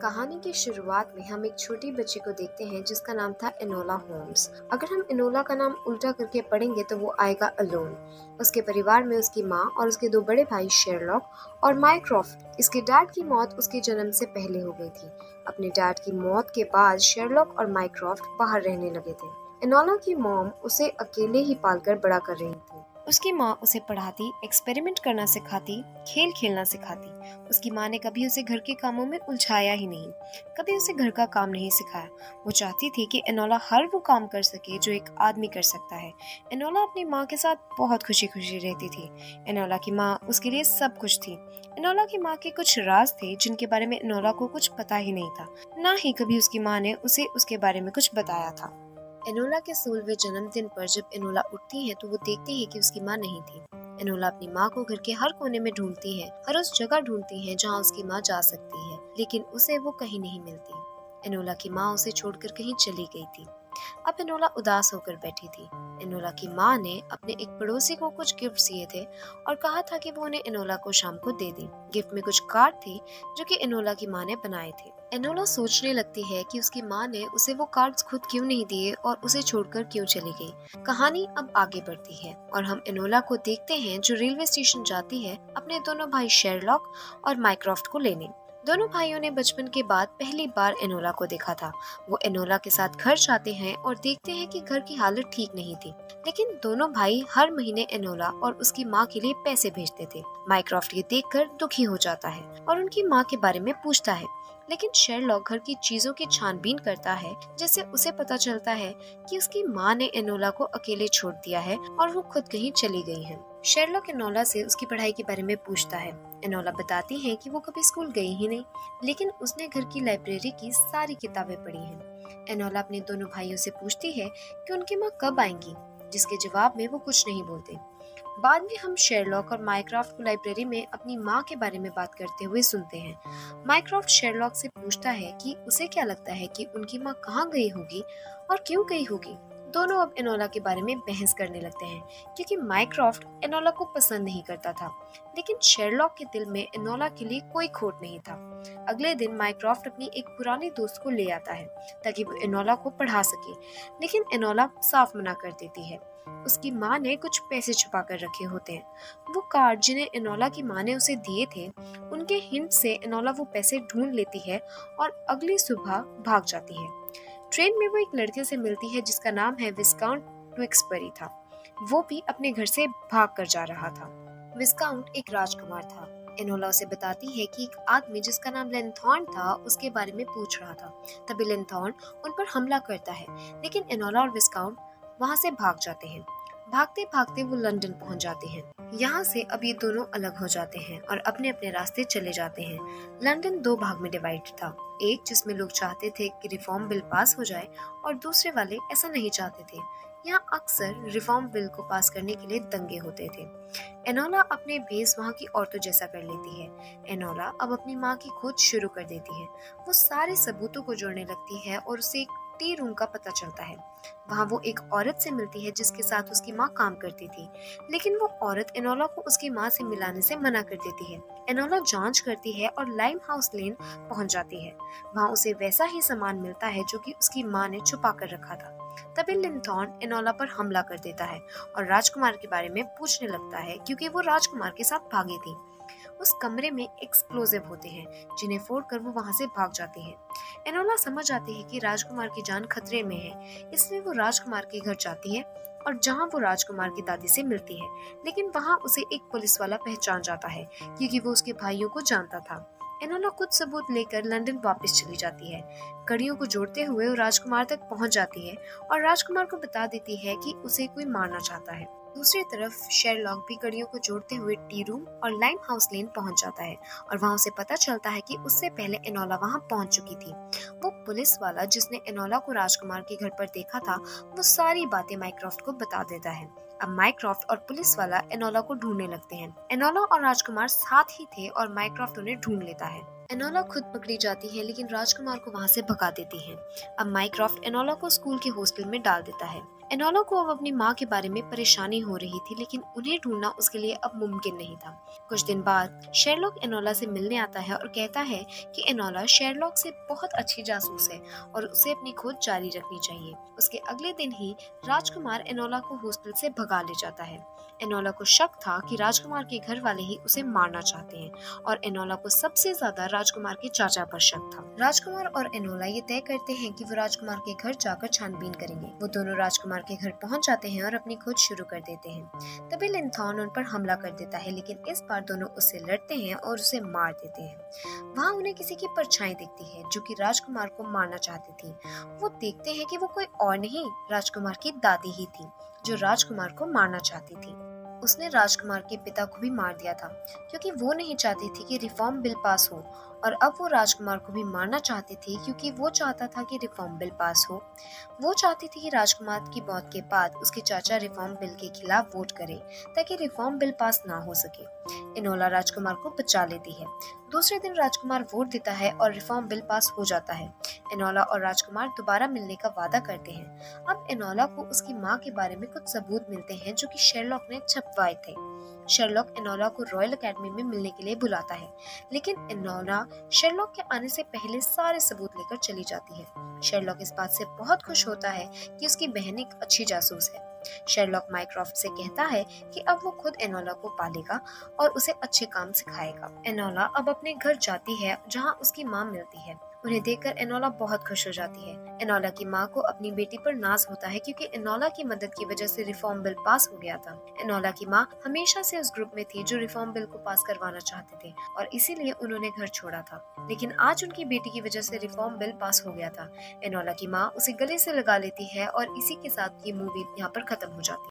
कहानी की शुरुआत में हम एक छोटी बच्ची को देखते हैं जिसका नाम था एनोला होम्स। अगर हम एनोला का नाम उल्टा करके पढ़ेंगे तो वो आएगा अलोन। उसके परिवार में उसकी माँ और उसके दो बड़े भाई शेरलॉक और माइक्रॉफ्ट। इसके डैड की मौत उसके जन्म से पहले हो गई थी। अपने डैड की मौत के बाद शेरलॉक और माइक्रॉफ्ट बाहर रहने लगे थे। एनोला की मॉम उसे अकेले ही पालकर बड़ा कर रही थी। उसकी माँ उसे पढ़ाती, एक्सपेरिमेंट करना सिखाती, खेल खेलना सिखाती। उसकी माँ ने कभी उसे घर के कामों में उलझाया ही नहीं, कभी उसे घर का काम नहीं सिखाया। वो चाहती थी कि एनोला हर वो काम कर सके जो एक आदमी कर सकता है। एनोला अपनी माँ के साथ बहुत खुशी खुशी रहती थी। एनोला की माँ उसके लिए सब कुछ थी। एनोला की माँ के कुछ राज थे जिनके बारे में एनोला को कुछ पता ही नहीं था, ना ही कभी उसकी माँ ने उसे उसके बारे में कुछ बताया था। एनोला के 16वें जन्मदिन पर जब एनोला उठती है तो वो देखती है कि उसकी माँ नहीं थी। एनोला अपनी माँ को घर के हर कोने में ढूंढती है, हर उस जगह ढूंढती है जहाँ उसकी माँ जा सकती है, लेकिन उसे वो कहीं नहीं मिलती। एनोला की माँ उसे छोड़कर कहीं चली गई थी। अब एनोला उदास होकर बैठी थी। एनोला की माँ ने अपने एक पड़ोसी को कुछ गिफ्ट दिए थे और कहा था कि वो उन्हें एनोला को शाम को दे दे। गिफ्ट में कुछ कार्ड थे जो कि एनोला की माँ ने बनाए थे। एनोला सोचने लगती है कि उसकी माँ ने उसे वो कार्ड्स खुद क्यों नहीं दिए और उसे छोड़कर क्यों चली गई। कहानी अब आगे बढ़ती है और हम एनोला को देखते हैं जो रेलवे स्टेशन जाती है अपने दोनों भाई शेरलॉक और माइक्रॉफ्ट को लेने। दोनों भाइयों ने बचपन के बाद पहली बार एनोला को देखा था। वो एनोला के साथ घर जाते हैं और देखते हैं कि घर की हालत ठीक नहीं थी, लेकिन दोनों भाई हर महीने एनोला और उसकी माँ के लिए पैसे भेजते थे। माइक्रॉफ्ट ये देखकर दुखी हो जाता है और उनकी माँ के बारे में पूछता है, लेकिन शेरलॉक घर की चीजों की छानबीन करता है जिससे उसे पता चलता है कि उसकी माँ ने एनोला को अकेले छोड़ दिया है और वो खुद कहीं चली गई है। शेरलॉक एनोला से उसकी पढ़ाई के बारे में पूछता है। एनोला बताती है कि वो कभी स्कूल गई ही नहीं, लेकिन उसने घर की लाइब्रेरी की सारी किताबें पढ़ी हैं। एनोला अपने दोनों भाइयों से पूछती है कि उनकी माँ कब आएंगी, जिसके जवाब में वो कुछ नहीं बोलते। बाद में हम शेरलॉक और माइक्रॉफ्ट को लाइब्रेरी में अपनी माँ के बारे में बात करते हुए सुनते हैं। माइक्रॉफ्ट शेरलॉक से पूछता है कि उसे क्या लगता है कि उनकी माँ कहाँ गई होगी और क्यों गई होगी। दोनों अब एनोला के बारे में बहस करने लगते हैं क्योंकि माइक्रॉफ्ट एनोला को पसंद नहीं करता था, लेकिन शेरलॉक के दिल में एनोला के लिए कोई खोट नहीं था। अगले दिन माइक्रॉफ्ट अपनी एक पुरानी दोस्त को ले आता है ताकि वो एनोला को पढ़ा सके, लेकिन एनोला साफ मना कर देती है। उसकी माँ ने कुछ पैसे छुपा कर रखे होते हैं। वो कार्ड जिन्हें एनोला की माँ ने उसे दिए थे, उनके हिंट से एनोला वो पैसे ढूंढ लेती है और अगली सुबह भाग जाती है। ट्रेन में वो एक लड़के से मिलती है जिसका नाम है विस्काउंट ट्विक्सबरी था। वो भी अपने घर से भाग कर जा रहा था। विस्काउंट एक राजकुमार था। एनोला उसे बताती है कि एक आदमी जिसका नाम लेंथॉर्न था उसके बारे में पूछ रहा था। तभी लेंथॉर्न उन पर हमला करता है, लेकिन एनोला और विस्काउंट वहाँ से भाग जाते हैं। भागते भागते वो लंदन पहुँच जाते हैं। यहाँ से अब ये दोनों अलग हो जाते हैं और अपने अपने रास्ते चले जाते हैं। लंदन दो भाग में डिवाइड था, एक जिसमें लोग चाहते थे कि रिफॉर्म बिल पास हो जाए और दूसरे वाले ऐसा नहीं चाहते थे। यहाँ अक्सर रिफॉर्म बिल को पास करने के लिए दंगे होते थे। एनोला अपने भेस वहाँ की औरतों जैसा कर लेती है। एनोला अब अपनी माँ की खोज शुरू कर देती है। वो सारे सबूतों को जोड़ने लगती है और उसे एक टी रूम का पता चलता है। वहाँ वो एक औरत से मिलती है जिसके साथ उसकी माँ काम करती थी, लेकिन वो औरत एनोला को उसकी माँ से मिलाने से मना कर देती है। एनोला जांच करती है और लाइम हाउस लेन पहुँच जाती है। वहाँ उसे वैसा ही सामान मिलता है जो कि उसकी माँ ने छुपा कर रखा था। तभी लिंथॉर्न एनोला पर हमला कर देता है और राजकुमार के बारे में पूछने लगता है क्योंकि वो राजकुमार के साथ भागी थी। उस कमरे में एक्सप्लोजिव होते हैं जिन्हें फोड़कर वो वहाँ से भाग जाती है। एनोला समझ जाती है कि राजकुमार की जान खतरे में है, इसलिए वो राजकुमार के घर जाती है और जहाँ वो राजकुमार की दादी से मिलती है, लेकिन वहाँ उसे एक पुलिस वाला पहचान जाता है क्योंकि वो उसके भाइयों को जानता था। एनोला कुछ सबूत लेकर लंदन वापस चली जाती है। कड़ियों को जोड़ते हुए वो राजकुमार तक पहुँच जाती है और राजकुमार को बता देती है कि उसे कोई मारना चाहता है। दूसरी तरफ शेरलॉक भी कड़ियों को जोड़ते हुए टी रूम और लाइम हाउस लेन पहुंच जाता है और वहां उसे पता चलता है कि उससे पहले एनोला वहां पहुंच चुकी थी। वो पुलिस वाला जिसने एनोला को राजकुमार के घर पर देखा था, वो सारी बातें माइक्रॉफ्ट को बता देता है। अब माइक्रॉफ्ट और पुलिस वाला एनोला को ढूंढने लगते हैं। एनोला और राजकुमार साथ ही थे और माइक्रॉफ्ट उन्हें ढूंढ लेता है। एनोला खुद पकड़ी जाती है लेकिन राजकुमार को वहाँ से भगा देती है। अब माइक्रॉफ्ट एनोला को स्कूल के हॉस्टल में डाल देता है। एनोला को अब अपनी माँ के बारे में परेशानी हो रही थी, लेकिन उन्हें ढूंढना उसके लिए अब मुमकिन नहीं था। कुछ दिन बाद शेरलॉक एनोला से मिलने आता है और कहता है कि एनोला शेरलॉक से बहुत अच्छी जासूस है और उसे अपनी खोज जारी रखनी चाहिए। उसके अगले दिन ही राजकुमार एनोला को हॉस्टल से भगा ले जाता है। एनोला को शक था कि राजकुमार के घर वाले ही उसे मारना चाहते हैं और एनोला को सबसे ज्यादा राजकुमार के चाचा पर शक था। राजकुमार और एनोला ये तय करते हैं कि वो राजकुमार के घर जाकर छानबीन करेंगे। वो दोनों राजकुमार के घर पहुंच जाते हैं और अपनी खोज शुरू कर देते हैं। तभी लिंथॉन उन पर हमला कर देता है, लेकिन इस बार दोनों उससे लड़ते हैं और उसे मार देते हैं। वहाँ उन्हें किसी की परछाई दिखती है जो कि राजकुमार को मारना चाहती थी। वो देखते हैं कि वो कोई और नहीं, राजकुमार की दादी ही थी जो राजकुमार को मारना चाहती थी। उसने राजकुमार के पिता को भी मार दिया था क्योंकि वो नहीं चाहती थी कि रिफॉर्म बिल पास हो, और अब वो राजकुमार को भी मारना चाहती थी क्योंकि वो चाहता था कि रिफॉर्म बिल पास हो। वो चाहती थी कि राजकुमार की मौत के बाद उसके चाचा रिफॉर्म बिल के खिलाफ वोट करें ताकि रिफॉर्म बिल पास ना हो सके। एनोला राजकुमार को बचा लेती है। दूसरे दिन राजकुमार वोट देता है और रिफॉर्म बिल पास हो जाता है। एनोला और राजकुमार दोबारा मिलने का वादा करते हैं। अब एनोला को उसकी माँ के बारे में कुछ सबूत मिलते हैं जो कि शेरलॉक ने छपवाए थे। शेरलॉक एनोला को रॉयल एकेडमी में मिलने के लिए बुलाता है, लेकिन एनोला शेरलॉक के आने से पहले सारे सबूत लेकर चली जाती है। शेरलॉक इस बात से बहुत खुश होता है कि उसकी बहन एक अच्छी जासूस है। शेरलॉक माइक्रॉफ्ट से कहता है कि अब वो खुद एनोला को पालेगा और उसे अच्छे काम सिखाएगा। एनोला अब अपने घर जाती है जहाँ उसकी माँ मिलती है। उन्हें देखकर एनोला बहुत खुश हो जाती है। एनोला की माँ को अपनी बेटी पर नाज होता है क्योंकि एनोला की मदद की वजह से रिफॉर्म बिल पास हो गया था। एनोला की माँ हमेशा से उस ग्रुप में थी जो रिफॉर्म बिल को पास करवाना चाहते थे और इसीलिए उन्होंने घर छोड़ा था, लेकिन आज उनकी बेटी की वजह से रिफॉर्म बिल पास हो गया था। एनोला की माँ उसे गले से लगा लेती है और इसी के साथ ये मूवी यहाँ पर खत्म हो जाती है।